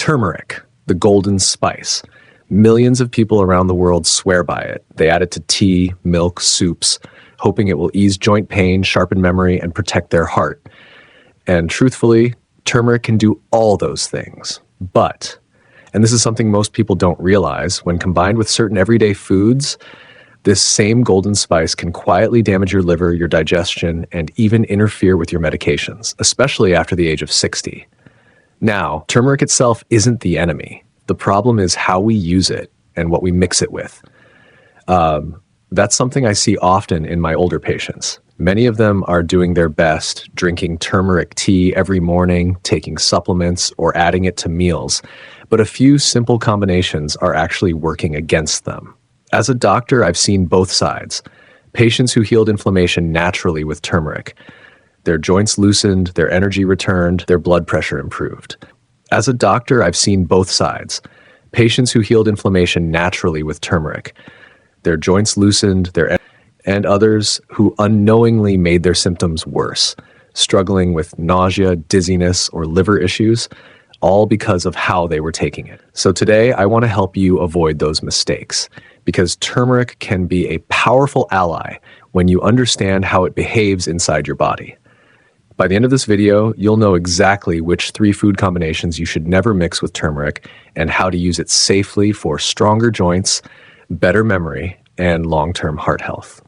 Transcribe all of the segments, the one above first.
Turmeric, the golden spice. Millions of people around the world swear by it. They add it to tea, milk, soups, hoping it will ease joint pain, sharpen memory, and protect their heart. And truthfully, turmeric can do all those things. But, and this is something most people don't realize, when combined with certain everyday foods, this same golden spice can quietly damage your liver, your digestion, and even interfere with your medications, especially after the age of 60. Now, turmeric itself isn't the enemy. The problem is how we use it and what we mix it with. That's something I see often in my older patients. Many of them are doing their best, drinking turmeric tea every morning, taking supplements, or adding it to meals. But a few simple combinations are actually working against them. As a doctor, I've seen both sides. Patients who healed inflammation naturally with turmeric. Their joints loosened, their energy returned, their blood pressure improved. As a doctor, I've seen both sides. Patients who healed inflammation naturally with turmeric. Their joints loosened, and others who unknowingly made their symptoms worse, struggling with nausea, dizziness, or liver issues, all because of how they were taking it. So today, I want to help you avoid those mistakes, because turmeric can be a powerful ally when you understand how it behaves inside your body. By the end of this video, you'll know exactly which 3 food combinations you should never mix with turmeric and how to use it safely for stronger joints, better memory, and long-term heart health.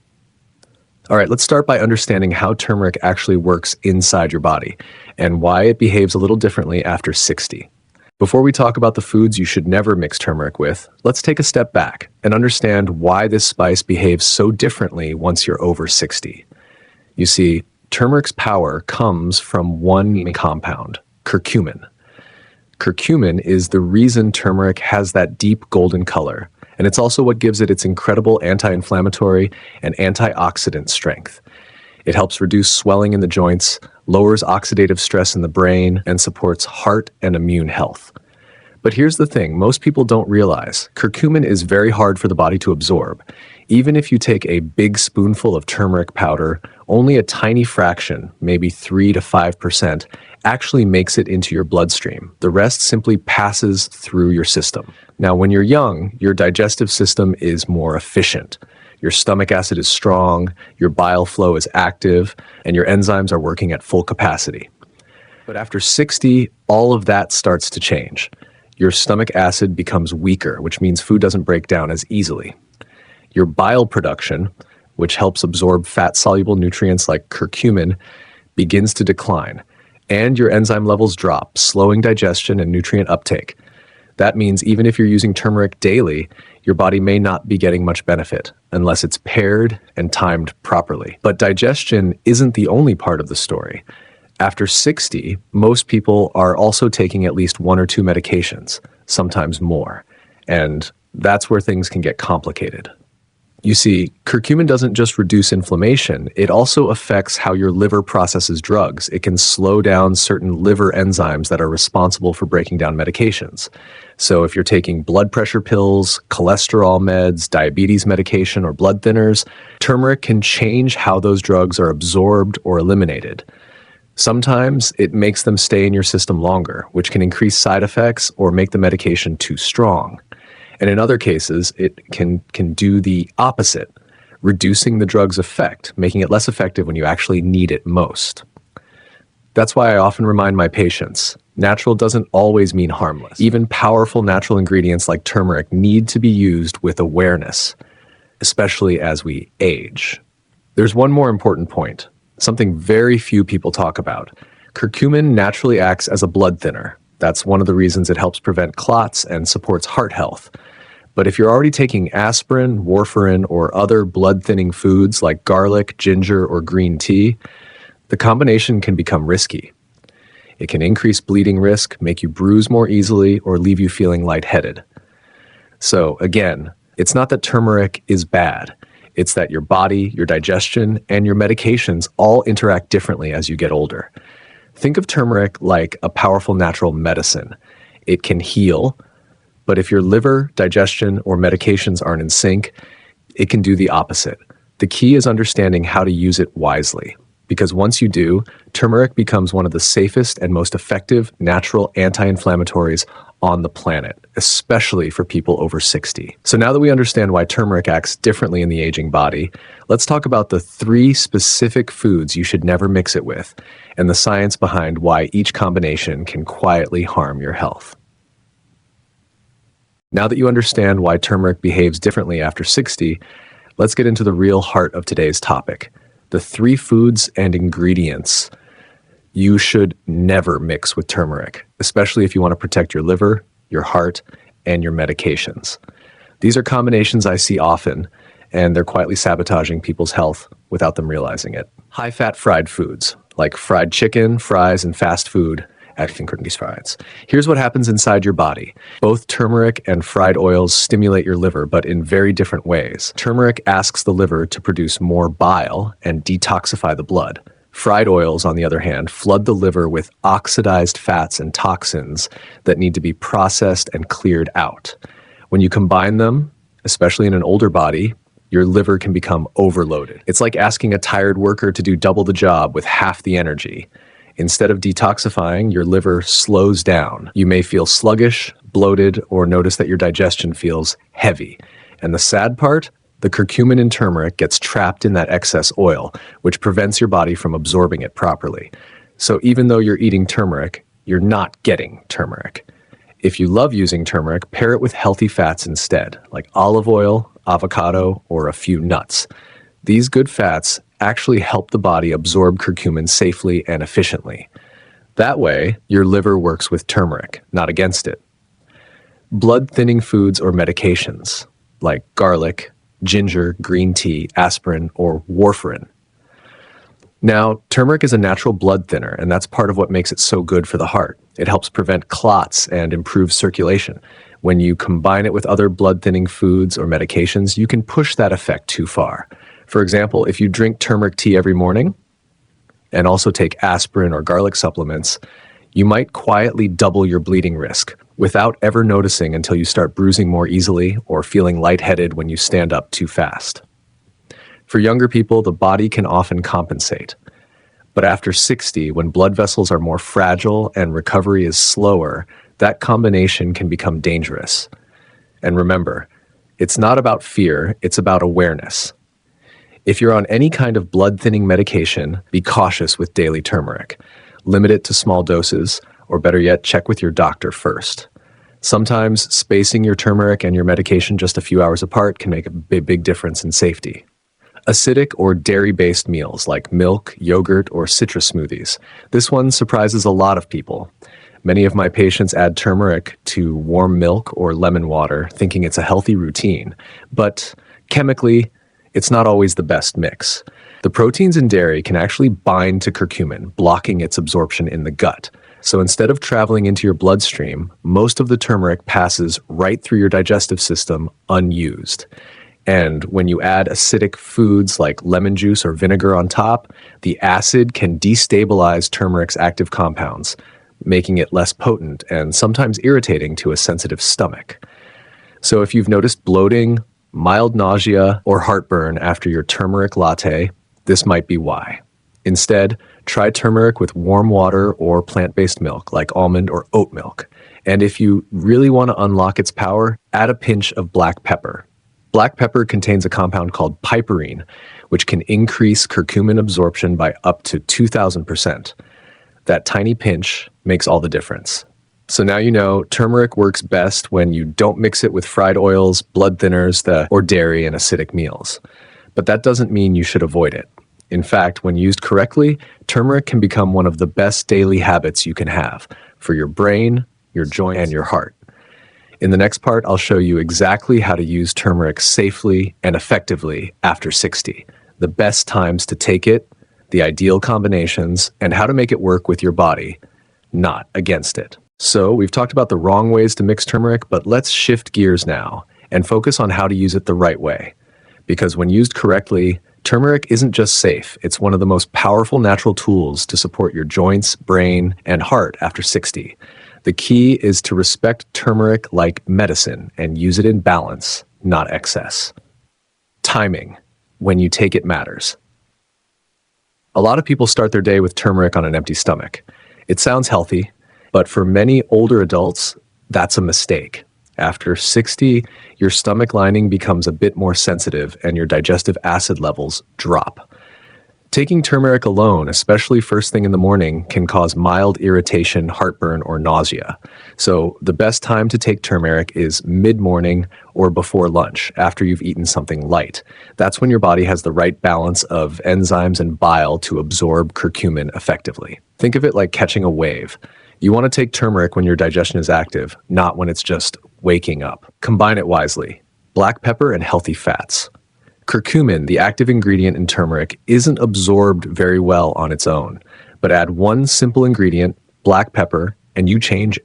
All right, let's start by understanding how turmeric actually works inside your body and why it behaves a little differently after 60. Before we talk about the foods you should never mix turmeric with, let's take a step back and understand why this spice behaves so differently once you're over 60. You see, turmeric's power comes from one compound, curcumin. Curcumin is the reason turmeric has that deep golden color, and it's also what gives it its incredible anti-inflammatory and antioxidant strength. It helps reduce swelling in the joints, lowers oxidative stress in the brain, and supports heart and immune health. But here's the thing, most people don't realize, curcumin is very hard for the body to absorb. Even if you take a big spoonful of turmeric powder, only a tiny fraction, maybe 3 to 5%, actually makes it into your bloodstream. The rest simply passes through your system. Now, when you're young, your digestive system is more efficient. Your stomach acid is strong, your bile flow is active, and your enzymes are working at full capacity. But after 60, all of that starts to change. Your stomach acid becomes weaker, which means food doesn't break down as easily. Your bile production, which helps absorb fat-soluble nutrients like curcumin, begins to decline, and your enzyme levels drop, slowing digestion and nutrient uptake. That means even if you're using turmeric daily, your body may not be getting much benefit unless it's paired and timed properly. But digestion isn't the only part of the story. After 60, most people are also taking at least 1 or 2 medications, sometimes more, and that's where things can get complicated. You see, curcumin doesn't just reduce inflammation, it also affects how your liver processes drugs. It can slow down certain liver enzymes that are responsible for breaking down medications. So if you're taking blood pressure pills, cholesterol meds, diabetes medication, or blood thinners, turmeric can change how those drugs are absorbed or eliminated. Sometimes it makes them stay in your system longer, which can increase side effects or make the medication too strong. And in other cases, it can do the opposite, reducing the drug's effect, making it less effective when you actually need it most. That's why I often remind my patients, natural doesn't always mean harmless. Even powerful natural ingredients like turmeric need to be used with awareness, especially as we age. There's one more important point, something very few people talk about. Curcumin naturally acts as a blood thinner. That's one of the reasons it helps prevent clots and supports heart health. But if you're already taking aspirin, warfarin, or other blood-thinning foods like garlic, ginger, or green tea, the combination can become risky. It can increase bleeding risk, make you bruise more easily, or leave you feeling lightheaded. So again, it's not that turmeric is bad. It's that your body, your digestion, and your medications all interact differently as you get older. Think of turmeric like a powerful natural medicine. It can heal, but if your liver, digestion, or medications aren't in sync, it can do the opposite. The key is understanding how to use it wisely, because once you do, turmeric becomes one of the safest and most effective natural anti-inflammatories on the planet, especially for people over 60. So now that we understand why turmeric acts differently in the aging body, let's talk about the 3 specific foods you should never mix it with and the science behind why each combination can quietly harm your health. Now that you understand why turmeric behaves differently after 60, let's get into the real heart of today's topic, the 3 foods and ingredients you should never mix with turmeric, especially if you want to protect your liver, your heart, and your medications. These are combinations I see often, and they're quietly sabotaging people's health without them realizing it. High-fat fried foods, like fried chicken, fries, and fast food, fries. Here's what happens inside your body. Both turmeric and fried oils stimulate your liver, but in very different ways. Turmeric asks the liver to produce more bile and detoxify the blood. Fried oils, on the other hand, flood the liver with oxidized fats and toxins that need to be processed and cleared out. When you combine them, especially in an older body, your liver can become overloaded. It's like asking a tired worker to do double the job with half the energy. Instead of detoxifying, your liver slows down. You may feel sluggish, bloated, or notice that your digestion feels heavy. And the sad part? The curcumin in turmeric gets trapped in that excess oil, which prevents your body from absorbing it properly. So even though you're eating turmeric, you're not getting turmeric. If you love using turmeric, pair it with healthy fats instead, like olive oil, avocado, or a few nuts. These good fats actually help the body absorb curcumin safely and efficiently. That way, your liver works with turmeric, not against it. Blood-thinning foods or medications, like garlic, ginger, green tea, aspirin, or warfarin. Now, turmeric is a natural blood thinner, and that's part of what makes it so good for the heart. It helps prevent clots and improve circulation. When you combine it with other blood-thinning foods or medications, you can push that effect too far. For example, if you drink turmeric tea every morning and also take aspirin or garlic supplements, you might quietly double your bleeding risk without ever noticing until you start bruising more easily or feeling lightheaded when you stand up too fast. For younger people, the body can often compensate. But after 60, when blood vessels are more fragile and recovery is slower, that combination can become dangerous. And remember, it's not about fear, it's about awareness. If you're on any kind of blood-thinning medication, be cautious with daily turmeric. Limit it to small doses, or better yet, check with your doctor first. Sometimes spacing your turmeric and your medication just a few hours apart can make a big difference in safety. Acidic or dairy-based meals like milk, yogurt, or citrus smoothies. This one surprises a lot of people. Many of my patients add turmeric to warm milk or lemon water, thinking it's a healthy routine. But chemically, it's not always the best mix. The proteins in dairy can actually bind to curcumin, blocking its absorption in the gut. So instead of traveling into your bloodstream, most of the turmeric passes right through your digestive system unused. And when you add acidic foods like lemon juice or vinegar on top, the acid can destabilize turmeric's active compounds, making it less potent and sometimes irritating to a sensitive stomach. So if you've noticed bloating, mild nausea, or heartburn after your turmeric latte, this might be why. Instead, try turmeric with warm water or plant-based milk like almond or oat milk. And if you really want to unlock its power, add a pinch of black pepper. Black pepper contains a compound called piperine, which can increase curcumin absorption by up to 2,000%. That tiny pinch makes all the difference. So now you know turmeric works best when you don't mix it with fried oils, blood thinners, or dairy and acidic meals. But that doesn't mean you should avoid it. In fact, when used correctly, turmeric can become one of the best daily habits you can have for your brain, your joints, and your heart. In the next part, I'll show you exactly how to use turmeric safely and effectively after 60, the best times to take it, the ideal combinations, and how to make it work with your body, not against it. So we've talked about the wrong ways to mix turmeric, but let's shift gears now and focus on how to use it the right way. Because when used correctly, turmeric isn't just safe, it's one of the most powerful natural tools to support your joints, brain, and heart after 60. The key is to respect turmeric like medicine and use it in balance, not excess. Timing. When you take it matters. A lot of people start their day with turmeric on an empty stomach. It sounds healthy, but for many older adults, That's a mistake. After 60, your stomach lining becomes a bit more sensitive and your digestive acid levels drop. Taking turmeric alone, especially first thing in the morning, can cause mild irritation, heartburn, or nausea. So the best time to take turmeric is mid-morning or before lunch, after you've eaten something light. That's when your body has the right balance of enzymes and bile to absorb curcumin effectively. Think of it like catching a wave. You want to take turmeric when your digestion is active, not when it's just waking up. Combine it wisely. Black pepper and healthy fats. Curcumin, the active ingredient in turmeric, isn't absorbed very well on its own, but add one simple ingredient, black pepper, and you change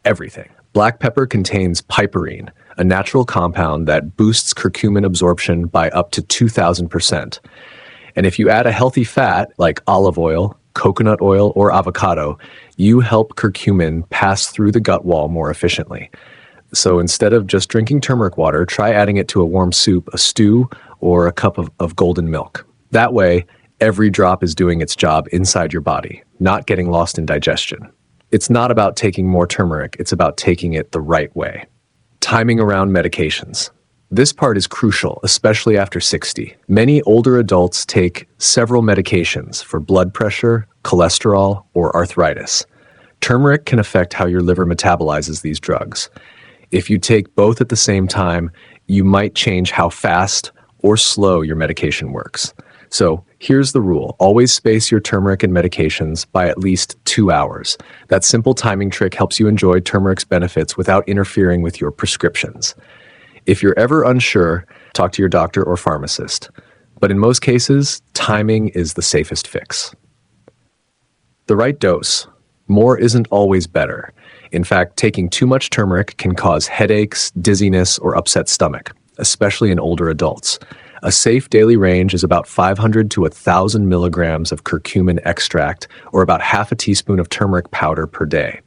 everything. Black pepper contains piperine, a natural compound that boosts curcumin absorption by up to 2,000%. And if you add a healthy fat like olive oil, coconut oil, or avocado, you help curcumin pass through the gut wall more efficiently. So instead of just drinking turmeric water, try adding it to a warm soup, a stew, or a cup of golden milk. That way, every drop is doing its job inside your body, not getting lost in digestion. It's not about taking more turmeric, it's about taking it the right way. Timing around medications. This part is crucial, especially after 60. Many older adults take several medications for blood pressure, cholesterol, or arthritis. Turmeric can affect how your liver metabolizes these drugs. If you take both at the same time, you might change how fast or slow your medication works. So here's the rule. Always space your turmeric and medications by at least 2 hours. That simple timing trick helps you enjoy turmeric's benefits without interfering with your prescriptions. If you're ever unsure, talk to your doctor or pharmacist. But in most cases, timing is the safest fix. The right dose. More isn't always better. In fact, taking too much turmeric can cause headaches, dizziness, or upset stomach, especially in older adults. A safe daily range is about 500 to 1,000 milligrams of curcumin extract, or about half a teaspoon of turmeric powder per day.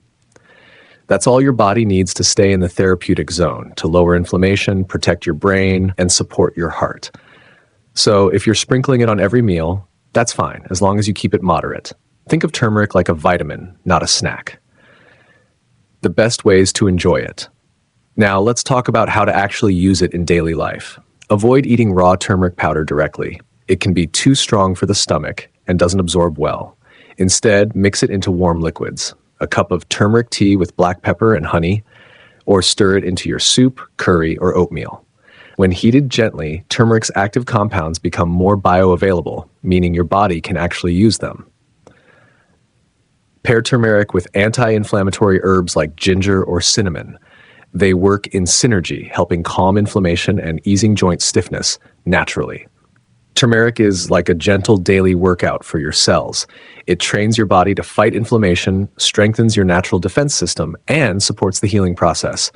That's all your body needs to stay in the therapeutic zone, to lower inflammation, protect your brain, and support your heart. So if you're sprinkling it on every meal, that's fine, as long as you keep it moderate. Think of turmeric like a vitamin, not a snack. The best ways to enjoy it. Now, let's talk about how to actually use it in daily life. Avoid eating raw turmeric powder directly. It can be too strong for the stomach and doesn't absorb well. Instead, mix it into warm liquids. A cup of turmeric tea with black pepper and honey, or stir it into your soup, curry, or oatmeal. When heated gently, turmeric's active compounds become more bioavailable, meaning your body can actually use them. Pair turmeric with anti-inflammatory herbs like ginger or cinnamon. They work in synergy, helping calm inflammation and easing joint stiffness naturally. Turmeric is like a gentle daily workout for your cells. It trains your body to fight inflammation, strengthens your natural defense system, and supports the healing process,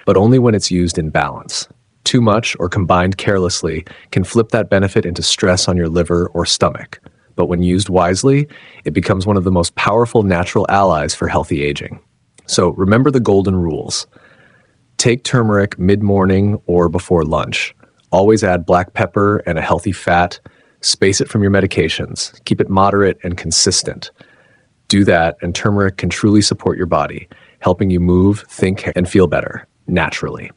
but only when it's used in balance. Too much or combined carelessly can flip that benefit into stress on your liver or stomach. But when used wisely, it becomes one of the most powerful natural allies for healthy aging. So remember the golden rules. Take turmeric mid-morning or before lunch. Always add black pepper and a healthy fat. Space it from your medications. Keep it moderate and consistent. Do that, and turmeric can truly support your body, helping you move, think, and feel better, naturally.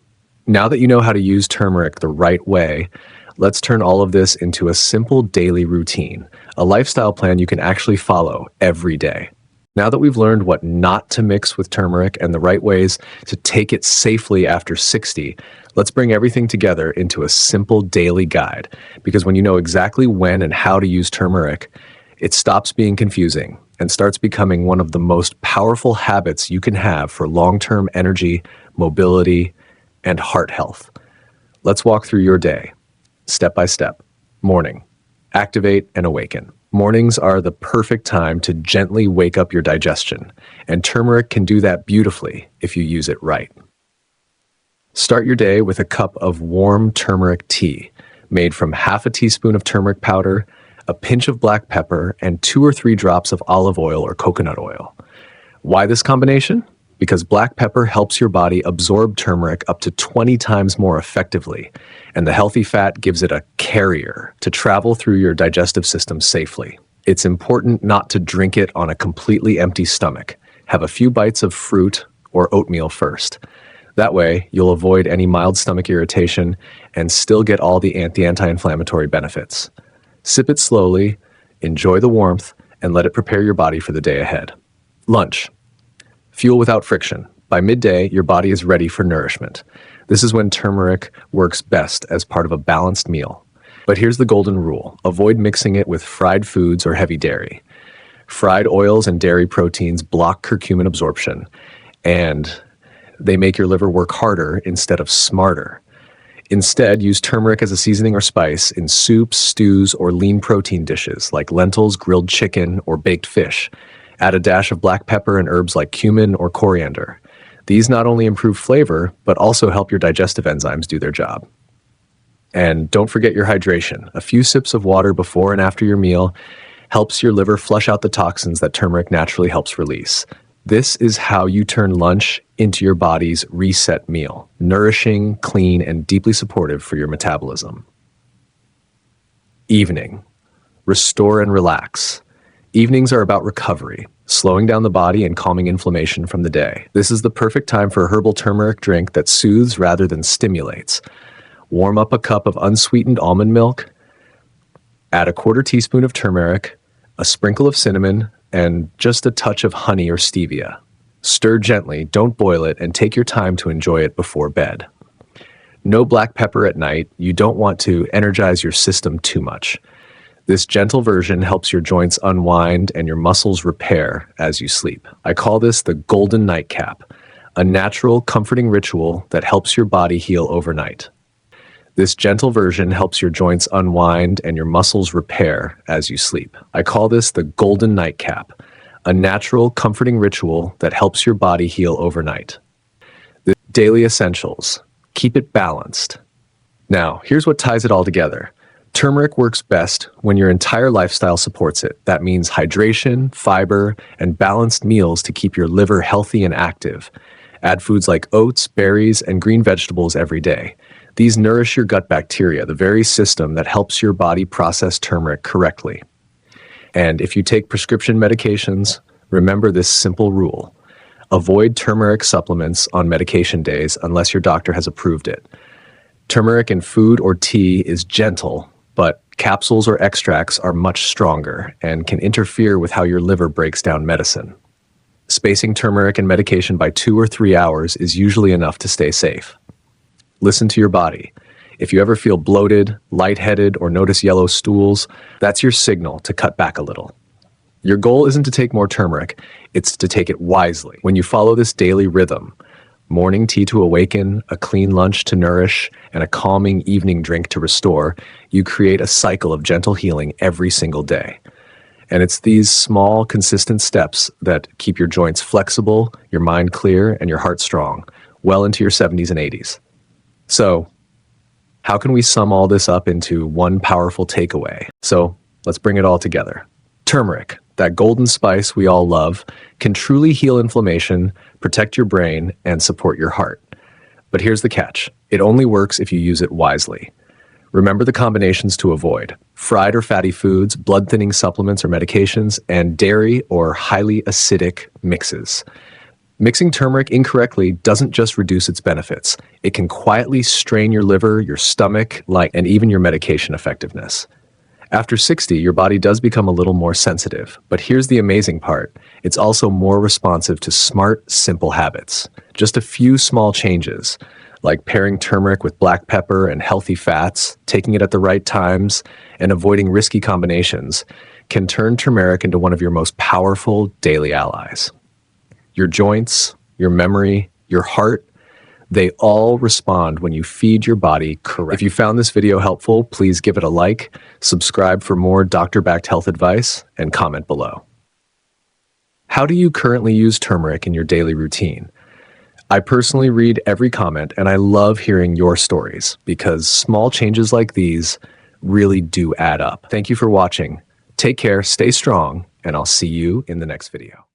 Now that you know how to use turmeric the right way, let's turn all of this into a simple daily routine, a lifestyle plan you can actually follow every day. Now that we've learned what not to mix with turmeric and the right ways to take it safely after 60, let's bring everything together into a simple daily guide. Because when you know exactly when and how to use turmeric, it stops being confusing and starts becoming one of the most powerful habits you can have for long-term energy, mobility, and heart health. Let's walk through your day, step by step. Morning. Activate and awaken. Mornings are the perfect time to gently wake up your digestion, and turmeric can do that beautifully if you use it right. Start your day with a cup of warm turmeric tea, made from half a teaspoon of turmeric powder, a pinch of black pepper, and 2 or 3 drops of olive oil or coconut oil. Why this combination? Because black pepper helps your body absorb turmeric up to 20 times more effectively, and the healthy fat gives it a carrier to travel through your digestive system safely. It's important not to drink it on a completely empty stomach. Have a few bites of fruit or oatmeal first. That way, you'll avoid any mild stomach irritation and still get all the anti-inflammatory benefits. Sip it slowly, enjoy the warmth, and let it prepare your body for the day ahead. Lunch. Fuel without friction. By midday, your body is ready for nourishment. This is when turmeric works best as part of a balanced meal. But here's the golden rule. Avoid mixing it with fried foods or heavy dairy. Fried oils and dairy proteins block curcumin absorption, and they make your liver work harder instead of smarter. Instead, use turmeric as a seasoning or spice in soups, stews, or lean protein dishes like lentils, grilled chicken, or baked fish. Add a dash of black pepper and herbs like cumin or coriander. These not only improve flavor, but also help your digestive enzymes do their job. And don't forget your hydration. A few sips of water before and after your meal helps your liver flush out the toxins that turmeric naturally helps release. This is how you turn lunch into your body's reset meal, nourishing, clean, and deeply supportive for your metabolism. Evening. Restore and relax. Evenings are about recovery, slowing down the body and calming inflammation from the day. This is the perfect time for a herbal turmeric drink that soothes rather than stimulates. Warm up a cup of unsweetened almond milk, add a quarter teaspoon of turmeric, a sprinkle of cinnamon, and just a touch of honey or stevia. Stir gently, don't boil it, and take your time to enjoy it before bed. No black pepper at night. You don't want to energize your system too much. This gentle version helps your joints unwind and your muscles repair as you sleep. I call this the golden nightcap, a natural, comforting ritual that helps your body heal overnight. This gentle version helps your joints unwind and your muscles repair as you sleep. I call this the golden nightcap, a natural, comforting ritual that helps your body heal overnight. The daily essentials. Keep it balanced. Now, here's what ties it all together. Turmeric works best when your entire lifestyle supports it. That means hydration, fiber, and balanced meals to keep your liver healthy and active. Add foods like oats, berries, and green vegetables every day. These nourish your gut bacteria, the very system that helps your body process turmeric correctly. And if you take prescription medications, remember this simple rule. Avoid turmeric supplements on medication days unless your doctor has approved it. Turmeric in food or tea is gentle, but capsules or extracts are much stronger and can interfere with how your liver breaks down medicine. Spacing turmeric and medication by 2 or 3 hours is usually enough to stay safe. Listen to your body. If you ever feel bloated, lightheaded, or notice yellow stools, that's your signal to cut back a little. Your goal isn't to take more turmeric, it's to take it wisely. When you follow this daily rhythm, morning tea to awaken, a clean lunch to nourish, and a calming evening drink to restore, you create a cycle of gentle healing every single day. And it's these small, consistent steps that keep your joints flexible, your mind clear, and your heart strong, well into your 70s and 80s. So, how can we sum all this up into one powerful takeaway? So, let's bring it all together. Turmeric, that golden spice we all love, can truly heal inflammation, protect your brain, and support your heart. But here's the catch. It only works if you use it wisely. Remember the combinations to avoid: fried or fatty foods, blood-thinning supplements or medications, and dairy or highly acidic mixes. Mixing turmeric incorrectly doesn't just reduce its benefits. It can quietly strain your liver, your stomach, and even your medication effectiveness. After 60, your body does become a little more sensitive, but here's the amazing part. It's also more responsive to smart, simple habits. Just a few small changes, like pairing turmeric with black pepper and healthy fats, taking it at the right times, and avoiding risky combinations, can turn turmeric into one of your most powerful daily allies. Your joints, your memory, your heart, they all respond when you feed your body correctly. If you found this video helpful, please give it a like, subscribe for more doctor-backed health advice, and comment below. How do you currently use turmeric in your daily routine? I personally read every comment, and I love hearing your stories because small changes like these really do add up. Thank you for watching. Take care, stay strong, and I'll see you in the next video.